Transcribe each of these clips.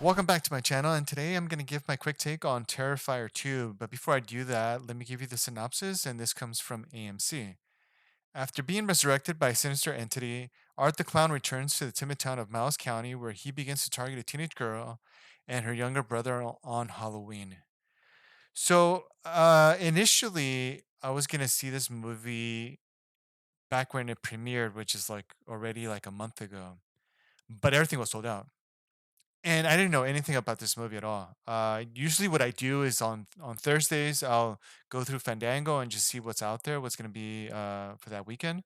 Welcome back to my channel, and today I'm going to give my quick take on Terrifier 2. But before I do that, let me give you the synopsis, and this comes from AMC. After being resurrected by a sinister entity, Art the Clown returns to the timid town of Miles County, where he begins to target a teenage girl and her younger brother on Halloween. Initially, I was going to see this movie back when it premiered, which is like already like a month ago, but everything was sold out. And I didn't know anything about this movie at all. Usually, what I do is on Thursdays, I'll go through Fandango and just see what's out there, what's going to be for that weekend.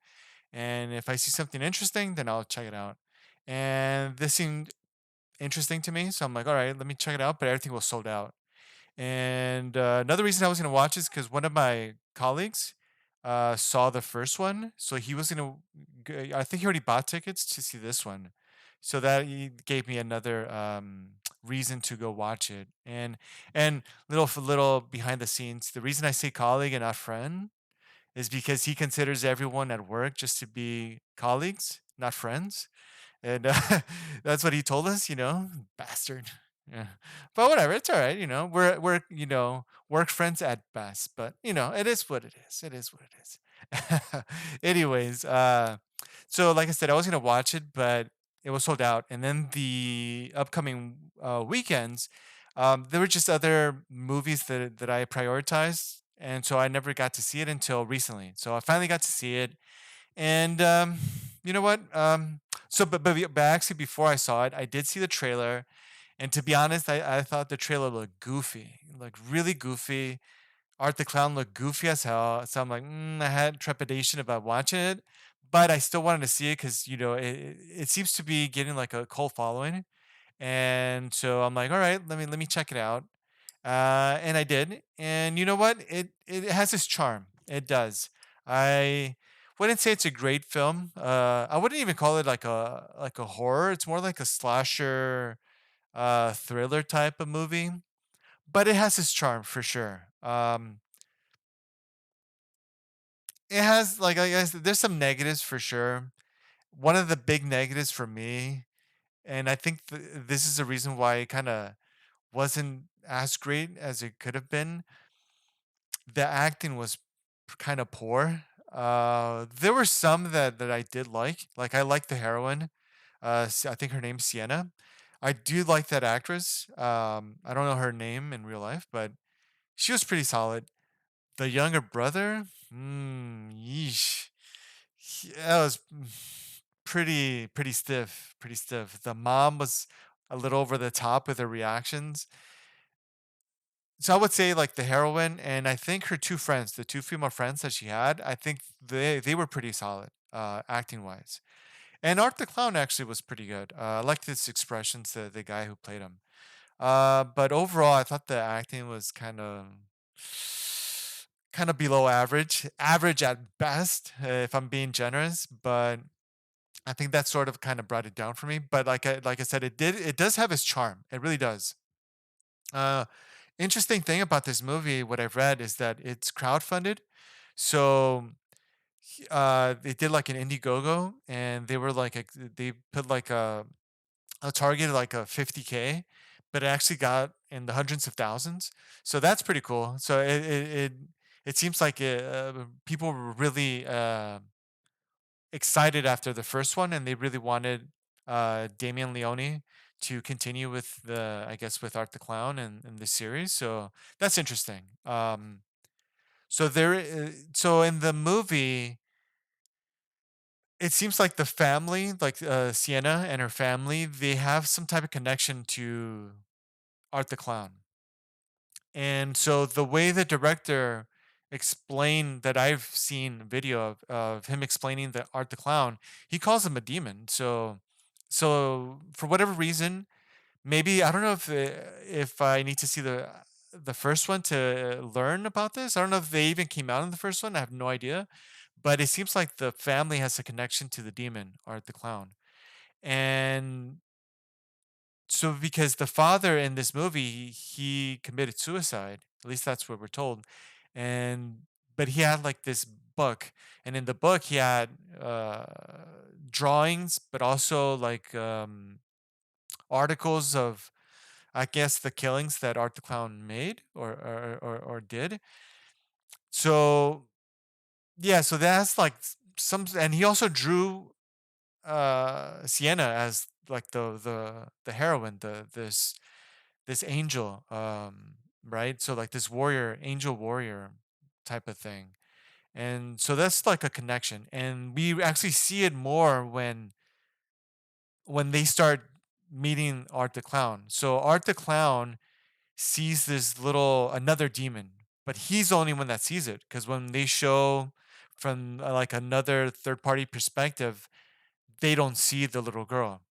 And if I see something interesting, then I'll check it out. And this seemed interesting to me, so I'm like, all right, let me check it out. But everything was sold out. And another reason I was going to watch is because one of my colleagues saw the first one. So he was going to, I think he already bought tickets to see this one. So that he gave me another reason to go watch it. And little behind the scenes, the reason I say colleague and not friend is because he considers everyone at work just to be colleagues, not friends. And that's what he told us, bastard. Yeah. But whatever, it's all right, We're work friends at best, but it is what it is. It is what it is. Anyways, so like I said, I was gonna watch it, but it was sold out. And then the upcoming weekends, there were just other movies that I prioritized, and so I never got to see it until recently. So I finally got to see it, and you know what? But actually, before I saw it, I did see the trailer, and to be honest, I thought the trailer looked goofy, like really goofy. Art the Clown looked goofy as hell, so I'm like, I had trepidation about watching it, but I still wanted to see it because it seems to be getting like a cult following, and so I'm like, all right, let me check it out. And I did, and you know what? It has its charm. It does. I wouldn't say it's a great film. I wouldn't even call it like a horror. It's more like a slasher, thriller type of movie. But it has its charm for sure. It has like I guess there's some negatives for sure. One of the big negatives for me, and I think this is the reason why it kind of wasn't as great as it could have been. The acting was kind of poor. There were some that I did like. Like I like the heroine. I think her name's Sienna. I do like that actress. I don't know her name in real life, but she was pretty solid. The younger brother, yeesh, that was pretty stiff, pretty stiff. The mom was a little over the top with her reactions. So I would say like the heroine and I think her two friends, the two female friends that she had, I think they were pretty solid, acting wise. And Art the Clown actually was pretty good. I liked his expressions, the guy who played him. But overall, I thought the acting was kind of below average, average at best, if I'm being generous. But I think that sort of kind of brought it down for me. But like I said, it does have its charm. It really does. Uh, Interesting thing about this movie, what I've read is that it's crowdfunded. So they did like an Indiegogo, and they were like they put like a target like a 50K, but it actually got in the hundreds of thousands. So that's pretty cool. So it seems like people were really excited after the first one, and they really wanted Damian Leone to continue with the, I guess, with Art the Clown and the series. So that's interesting. So in the movie, it seems like the family, like Sienna and her family, they have some type of connection to Art the Clown. And so the way the director explained that I've seen video of him explaining the Art the Clown, he calls him a demon. So for whatever reason, maybe I don't know if I need to see the first one to learn about this. I don't know if they even came out in the first one. I have no idea. But it seems like the family has a connection to the demon Art the Clown. And so because the father in this movie, he committed suicide. At least that's what we're told. And but he had like this book, and in the book he had drawings, but also like articles of. I guess the killings that Art the Clown made or did. So yeah, so that's like some, and he also drew Sienna as like the heroine, this angel, right? So like this warrior, angel warrior type of thing. And so that's like a connection. And we actually see it more when they start meeting Art the Clown. So Art the Clown sees this little another demon, but he's the only one that sees it because when they show from like another third party perspective, they don't see the little girl.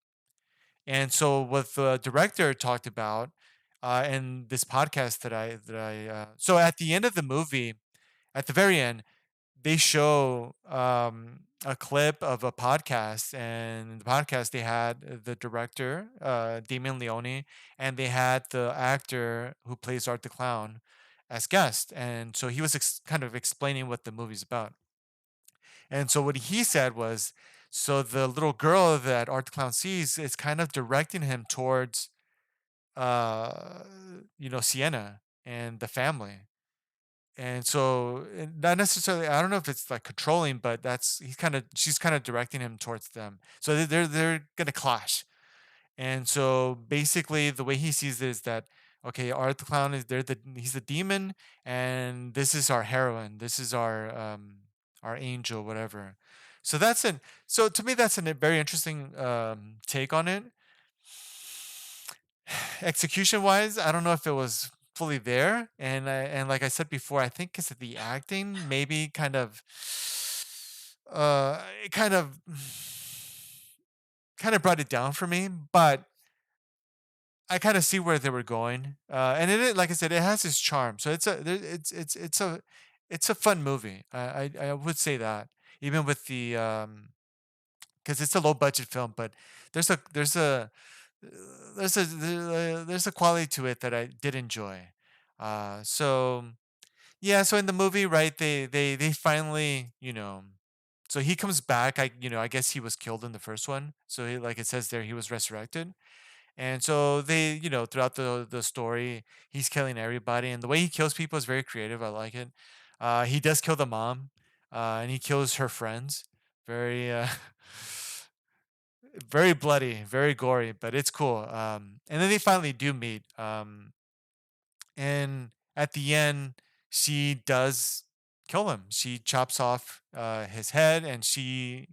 And so what the director talked about in this podcast so at the end of the movie, at the very end, they show a clip of a podcast, and in the podcast they had the director Damien Leone, and they had the actor who plays Art the Clown as guest, and so he was kind of explaining what the movie's about. And so what he said was, so the little girl that Art the Clown sees is kind of directing him towards uh Sienna and the family. And so not necessarily, I don't know if it's like controlling, but that's she's kind of directing him towards them. So they're gonna clash. And so basically the way he sees it is that, okay, Art the Clown is there, he's the demon, and this is our heroine, this is our angel, whatever. So so to me that's a very interesting take on it. Execution wise, I don't know if it was fully there, and like I said before, I think it's the acting maybe kind of it kind of brought it down for me, but I kind of see where they were going, and like I said, it has its charm. So it's a fun movie. I would say that, even with the because it's a low budget film, but there's a there's a uh, there's a quality to it that I did enjoy. So yeah, so in the movie, right, they finally, so he comes back. I guess he was killed in the first one. So like it says there, he was resurrected. And so they, throughout the story, he's killing everybody, and the way he kills people is very creative. I like it. He does kill the mom, and he kills her friends. Very very bloody, very gory, but it's cool. And then they finally do meet. And at the end, she does kill him. She chops off his head, and she's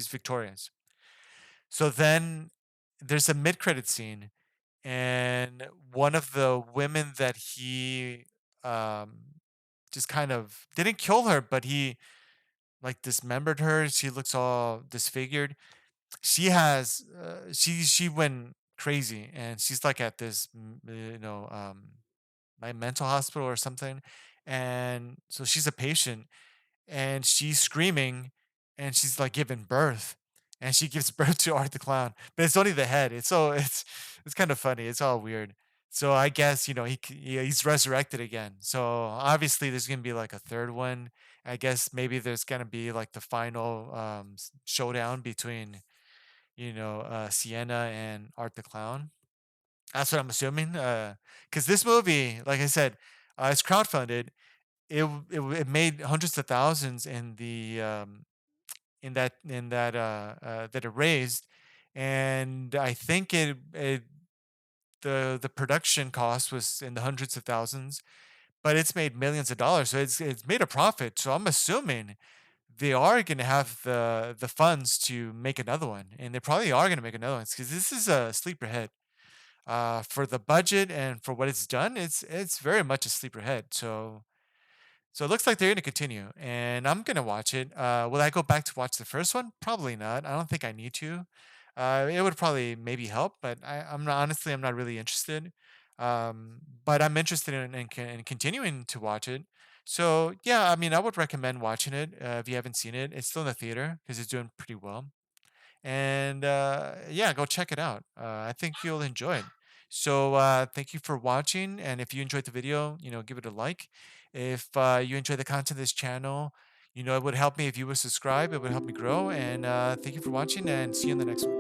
victorious. So then there's a mid-credit scene, and one of the women that he um, just kind of didn't kill her, but he like dismembered her. She looks all disfigured. She went crazy, and she's like at this my mental hospital or something. And so she's a patient, and she's screaming, and she's like giving birth, and she gives birth to Art the Clown, but it's only the head. It's kind of funny. It's all weird. So I guess he's resurrected again. So obviously there's gonna be like a third one. I guess maybe there's gonna be like the final showdown between Sienna and Art the Clown. That's what I'm assuming. Because this movie, like I said, it's crowdfunded. It made hundreds of thousands in the in that that it raised, and I think the production cost was in the hundreds of thousands, but it's made millions of dollars, so it's made a profit. So I'm assuming they are going to have the funds to make another one, and they probably are going to make another one because this is a sleeper hit. For the budget and for what it's done, it's very much a sleeper hit. So it looks like they're going to continue, and I'm going to watch it. Will I go back to watch the first one? Probably not. I don't think I need to. It would probably maybe help, but I'm not, honestly, I'm not really interested. But I'm interested in continuing to watch it. So yeah, I mean, I would recommend watching it if you haven't seen it. It's still in the theater because it's doing pretty well. And yeah, go check it out. I think you'll enjoy it. So thank you for watching, and if you enjoyed the video, give it a like. If you enjoy the content of this channel, it would help me if you would subscribe. It would help me grow. And thank you for watching, and see you in the next one.